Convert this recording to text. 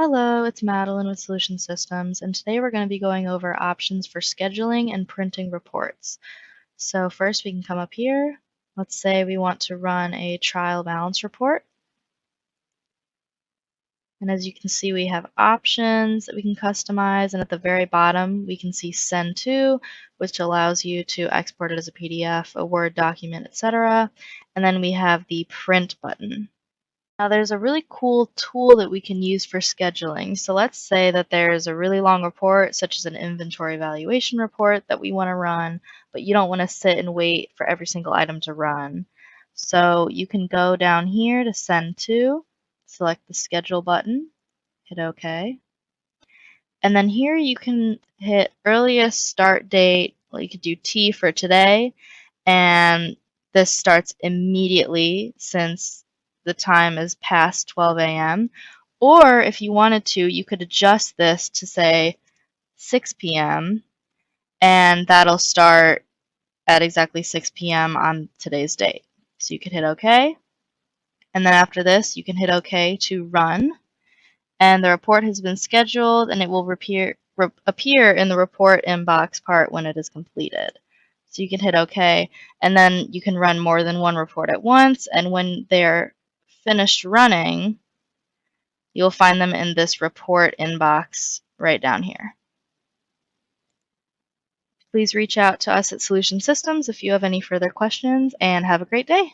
Hello, it's Madeline with Solution Systems, and today we're going to be going over options for scheduling and printing reports. So first we can come up here. Let's say we want to run a trial balance report. And as you can see, we have options that we can customize, and at the very bottom we can see Send To, which allows you to export it as a PDF, a Word document, etc. And then we have the Print button. Now there's a really cool tool that we can use for scheduling. So let's say that there's a really long report, such as an inventory valuation report that we want to run, but you don't want to sit and wait for every single item to run. So you can go down here to Send To, select the Schedule button, hit OK. And then here you can hit Earliest Start Date. Well, you could do T for today, and this starts immediately since the time is past 12 a.m. Or if you wanted to, you could adjust this to say 6 p.m. and that'll start at exactly 6 p.m. on today's date. So you could hit OK. And then after this, you can hit OK to run. And the report has been scheduled, and it will appear in the report inbox part when it is completed. So you can hit OK, and then you can run more than one report at once, and when they're finished running, you'll find them in this report inbox right down here. Please reach out to us at Solution Systems if you have any further questions, and have a great day.